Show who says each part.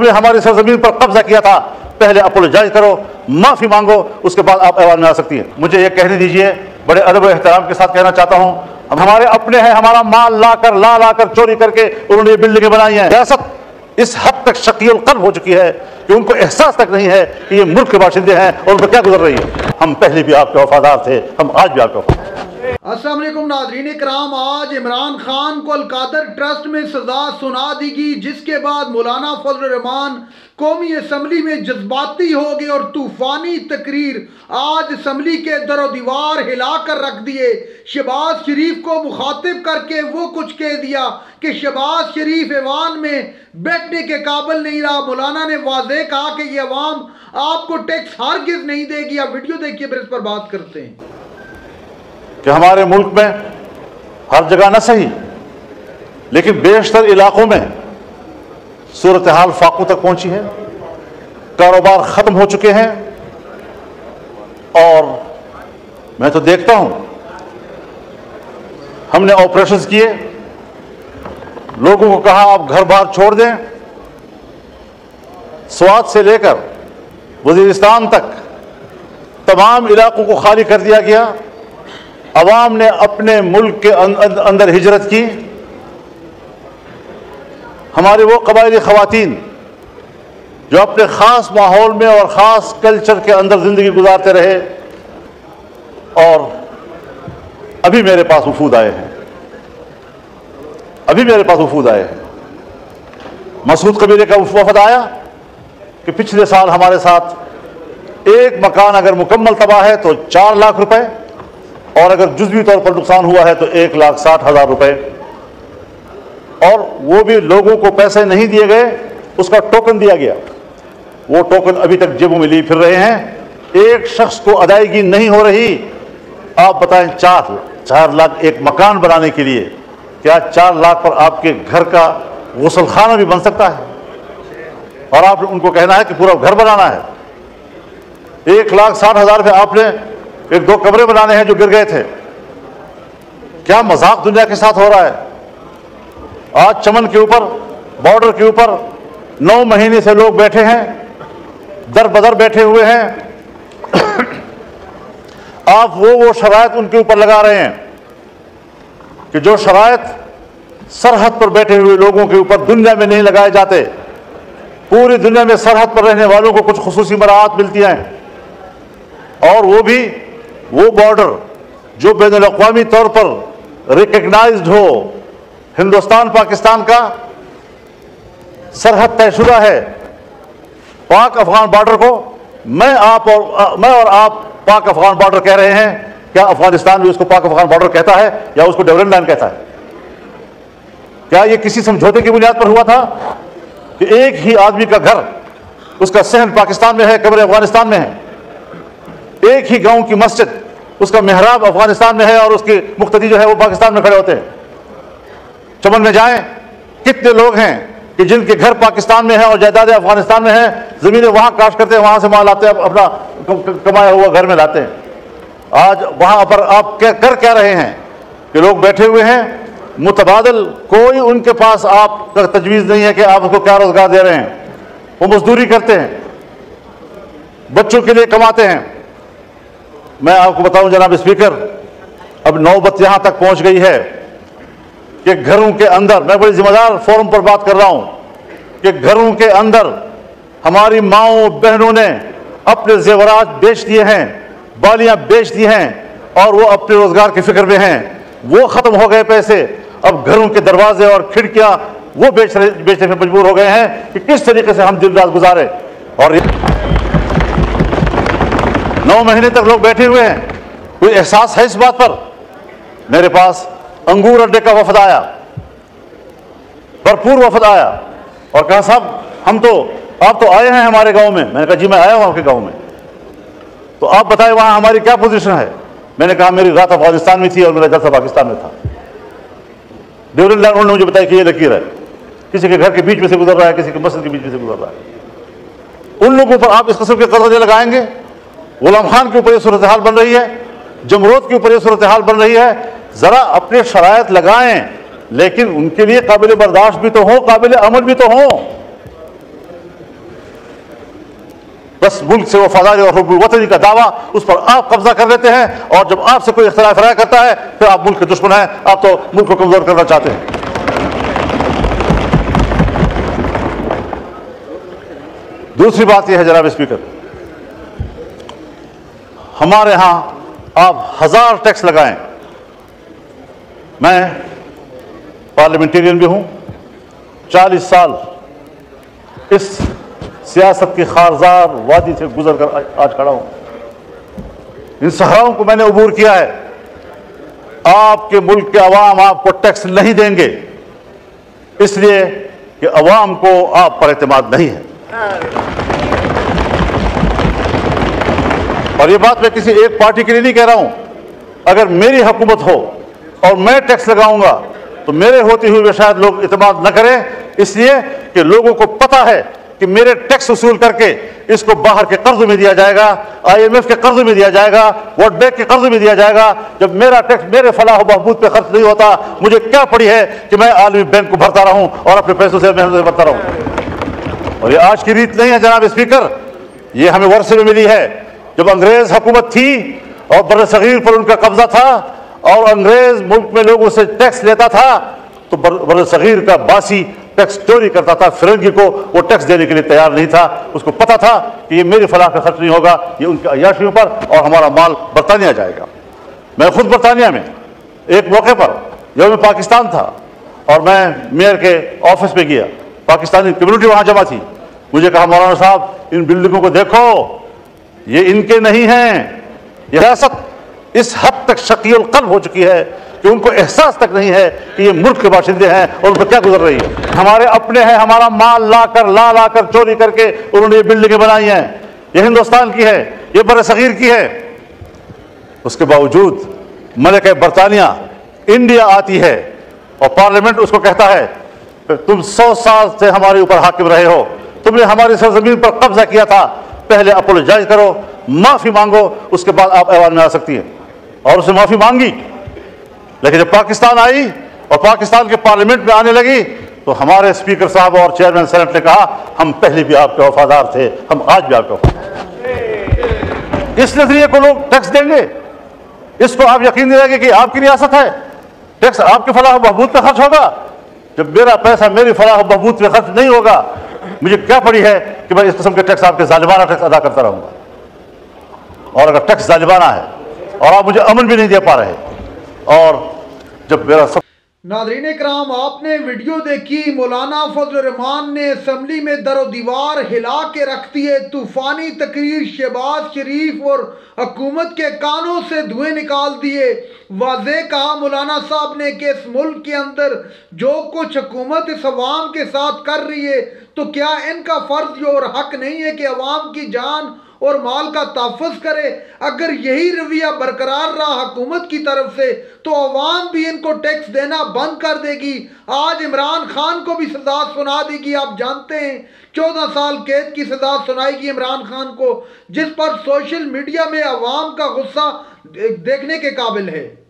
Speaker 1: तुमने हमारी सरजमीन पर कब्जा किया था, पहले अपोलोजाइज करो, माफी मांगो, उसके बाद आप ऐवान में आ सकती हैं। मुझे ये कहने दीजिए, बड़े अदब और एहतराम के साथ कहना चाहता हूं, अब हमारे अपने हैं, हमारा माल लाकर चोरी करके उन्होंने ये बिल्डिंगें बनाई हैं। रियासत इस हद तक शकील क़ल्ब हो चुकी है कि उनको एहसास तक नहीं है कि ये मुल्क के बाशिंदे हैं और उन पर क्या गुजर रही है। हम पहले भी आपके वफादार थे, हम आज भी आपके वफादार।
Speaker 2: अस्सलाम वालेकुम नाज़रीन इकराम, आज इमरान खान को अलकादर ट्रस्ट में सजा सुना दी गई, जिसके बाद मौलाना फजल रहमान कौमी असम्बली में जज्बाती हो गए और तूफानी तकरीर आज असम्बली के दरो दीवार हिला कर रख दिए। शहबाज शरीफ को मुखातिब करके वो कुछ कह दिया कि शहबाज शरीफ ऐवान में बैठने के काबिल नहीं रहा। मौलाना ने वाज़ेह कहा कि ये अवाम आपको टैक्स हरगिज़ नहीं देगी। आप वीडियो देखिए, फिर इस पर बात करते हैं
Speaker 1: कि हमारे मुल्क में हर जगह न सही लेकिन बेशतर इलाकों में सूरत हाल फाकू तक पहुंची है, कारोबार ख़त्म हो चुके हैं। और मैं तो देखता हूं, हमने ऑपरेशंस किए, लोगों को कहा आप घर बार छोड़ दें, स्वात से लेकर वजीरिस्तान तक तमाम इलाकों को खाली कर दिया गया। अवाम ने अपने मुल्क के अंदर हिजरत की। हमारे वो कबायली ख़वातीन जो अपने ख़ास माहौल में और ख़ास कल्चर के अंदर ज़िंदगी गुजारते रहे, और अभी मेरे पास वफूद आए हैं, मसूद कबीले का वफद आया कि पिछले साल हमारे साथ एक मकान अगर मुकम्मल तबाह है तो 4 लाख रुपए, और अगर जुज़वी तौर पर नुकसान हुआ है तो 1,60,000 रुपए। और वो भी लोगों को पैसे नहीं दिए गए, उसका टोकन दिया गया। वो टोकन अभी तक जेबों में लिए फिर रहे हैं, एक शख्स को अदायगी नहीं हो रही। आप बताएं, 4 लाख एक मकान बनाने के लिए, क्या 4 लाख पर आपके घर का गुसलखाना भी बन सकता है? और आप उनको कहना है कि पूरा घर बनाना है। 1,60,000 रुपये आपने 1-2 कमरे बनाने हैं जो गिर गए थे। क्या मजाक दुनिया के साथ हो रहा है? आज चमन के ऊपर, बॉर्डर के ऊपर 9 महीने से लोग बैठे हैं, दर बदर बैठे हुए हैं। आप वो शराइत उनके ऊपर लगा रहे हैं कि जो शराइत सरहद पर बैठे हुए लोगों के ऊपर दुनिया में नहीं लगाए जाते। पूरी दुनिया में सरहद पर रहने वालों को कुछ खुसूसी मराहत मिलती हैं, और वो भी वो बॉर्डर जो बैनुल-अक़वामी तौर पर रिकग्नाइज्ड हो। हिंदुस्तान पाकिस्तान का सरहद तयशुदा है। पाक अफगान बॉर्डर को मैं और आप पाक अफगान बॉर्डर कह रहे हैं। क्या अफगानिस्तान भी उसको पाक अफगान बॉर्डर कहता है या उसको डेवलपमेंट लाइन कहता है? क्या ये किसी समझौते की बुनियाद पर हुआ था कि एक ही आदमी का घर, उसका सहन पाकिस्तान में है, कब्र अफगानिस्तान में है? एक ही गांव की मस्जिद, उसका मेहराब अफगानिस्तान में है और उसके मुक्तदी जो है वो पाकिस्तान में खड़े होते हैं। चमन में जाएं, कितने लोग हैं कि जिनके घर पाकिस्तान में है और जायदादें अफगानिस्तान में है, जमीनें वहां काश करते हैं, वहां से माल लाते हैं, अपना कमाया हुआ घर में लाते हैं। आज वहां पर आप कर क्या रहे हैं कि लोग बैठे हुए हैं मुतबादल, कोई उनके पास आपका तजवीज़ नहीं है कि आप उसको क्या रोजगार दे रहे हैं। वो मजदूरी करते हैं, बच्चों के लिए कमाते हैं। मैं आपको बताऊं जनाब स्पीकर, अब नौबत यहां तक पहुंच गई है कि घरों के अंदर, मैं बड़ी जिम्मेदार फोरम पर बात कर रहा हूं, कि घरों के अंदर हमारी माओ बहनों ने अपने जेवरात बेच दिए हैं, बालियां बेच दी हैं, और वो अपने रोजगार की फिक्र में हैं। वो खत्म हो गए पैसे, अब घरों के दरवाजे और खिड़कियां वो बेचने में मजबूर हो गए हैं कि किस तरीके से हम दिन रात गुजारे। और 9 महीने तक लोग बैठे हुए हैं। कोई एहसास है इस बात पर? मेरे पास अंगूर अड्डे का वफद आया, भरपूर वफद आया, और कहा साहब आप तो आए हैं हमारे गांव में। मैंने कहा जी मैं आया हूं आपके गांव में, तो आप बताएं वहां हमारी क्या पोजीशन है। मैंने कहा मेरी रात अफगानिस्तान में थी और मेरा जलसा पाकिस्तान में था। डेवलपमेंट लाइन उन्होंने मुझे बताया कि ये लकीर है, किसी के घर के बीच में से गुजर रहा है, किसी के मस्जिद के बीच में से गुजर रहा है। उन लोगों पर आप इस किस्म के कर्जे लगाएंगे? गुलाम खान के ऊपर यह सूरत हाल बन रही है, जमरोद के ऊपर यह सूरत हाल बन रही है। जरा अपने शरायत लगाएं, लेकिन उनके लिए काबिल बर्दाश्त भी तो हो, काबिल अमल भी तो हो। बस मुल्क से वफादारी और हुब्बुल वतनी का दावा, उस पर आप कब्जा कर लेते हैं, और जब आपसे कोई इख्तिलाफ राय करता है फिर आप मुल्क के दुश्मन हैं, आप तो मुल्क को कमजोर करना चाहते हैं। दूसरी बात यह है जनाब स्पीकर, हमारे यहां आप 1000 टैक्स लगाएं, मैं पार्लियामेंटेरियन भी हूं, 40 साल इस सियासत की खारजार वादी से गुजर कर आज खड़ा हूं। इन सहराओं को मैंने अबूर किया है। आपके मुल्क के अवाम आपको टैक्स नहीं देंगे, इसलिए कि अवाम को आप पर एतमाद नहीं है। और ये बात मैं किसी एक पार्टी के लिए नहीं कह रहा हूं। अगर मेरी हुकूमत हो और मैं टैक्स लगाऊंगा तो मेरे होते हुए भी शायद लोग एतमाद न करें, इसलिए कि लोगों को पता है कि मेरे टैक्स वसूल करके इसको बाहर के कर्ज में दिया जाएगा, IMF के कर्ज में दिया जाएगा, वर्ल्ड बैंक के कर्ज में दिया जाएगा। जब मेरा टैक्स मेरे फलाह बहबूद पे खर्च नहीं होता, मुझे क्या पड़ी है कि मैं आलमी बैंक को भरता रहूं और अपने पैसों से मेहनत से भरता रहूं। और ये आज की रीत नहीं है जनाब स्पीकर, ये हमें वर्षे में मिली है। जब अंग्रेज हुकूमत थी और बर्र-ए-सगीर पर उनका कब्जा था और अंग्रेज मुल्क में लोगों से टैक्स लेता था, तो बर्र-ए-सगीर का बासी टैक्स चोरी करता था। फिरंगी को वो टैक्स देने के लिए तैयार नहीं था। उसको पता था कि ये मेरी फलाह का खर्च नहीं होगा, ये उनकी अय्याशियों पर, और हमारा माल बरतानिया जाएगा। मैं खुद बरतानिया में एक मौके पर यौम पाकिस्तान था और मैं मेयर के ऑफिस में गया, पाकिस्तानी कम्युनिटी वहां जमा थी। मुझे कहा, मौलाना साहब इन बिल्डिंगों को देखो, ये इनके नहीं हैं। ये रियासत इस हद तक शकील कल्ब हो चुकी है कि उनको एहसास तक नहीं है कि ये मुल्क के बाशिंदे हैं और उन पर क्या गुजर रही है। हमारे अपने हैं, हमारा माल ला कर चोरी करके उन्होंने ये बिल्डिंगें बनाई हैं। ये हिंदुस्तान की है, ये बर्र-ए-सगीर की है। उसके बावजूद मलिका बरतानिया इंडिया आती है और पार्लियामेंट उसको कहता है, तुम 100 साल से हमारे ऊपर हाकिम रहे हो, तुमने हमारी सरजमीन पर कब्जा किया था, पहले अपोलोजाइज करो, माफी मांगो, उसके बाद आप ऐवान में आ सकती हैं। और उसने माफी मांगी। लेकिन जब पाकिस्तान आई और पाकिस्तान के पार्लियामेंट में आने लगी तो हमारे स्पीकर साहब और चेयरमैन सेनेट ने कहा, हम पहले भी आपके वफादार थे, हम आज भी आपके वफादार। इस नजरिए को लोग टैक्स देंगे, इसको आप यकीन दिलाएंगे कि आपकी रियासत है, टैक्स आपके फलाह बहबूद पे खर्च होगा। जब मेरा पैसा मेरी फलाह बहबूद पे खर्च नहीं होगा, मुझे क्या पड़ी है कि मैं इस किस्म के टैक्स, आपके जालिमाना टैक्स अदा करता रहूंगा। और अगर टैक्स जालिमाना है और आप मुझे अमन भी नहीं दे पा रहे, और जब मेरा सब
Speaker 2: नाज़रीन इकराम, आपने वीडियो देखी। मौलाना फजल रहमान ने असम्बली में दरो दीवार हिला के रख दिए। तूफानी तकरीर शहबाज शरीफ और हुकूमत के कानों से धुएं निकाल दिए। वाज़े कहा मौलाना साहब ने कि इस मुल्क के अंदर जो कुछ हुकूमत इस अवाम के साथ कर रही है, तो क्या इनका फ़र्ज और हक नहीं है कि अवाम की जान और माल का तहफ़्फ़ुज़ करे? अगर यही रवैया बरकरार रहा हुकूमत की तरफ से, तो अवाम भी इनको टैक्स देना बंद कर देगी। आज इमरान खान को भी सजा सुना देगी। आप जानते हैं 14 साल कैद की सजा सुनाएगी इमरान खान को, जिस पर सोशल मीडिया में अवाम का गुस्सा देखने के काबिल है।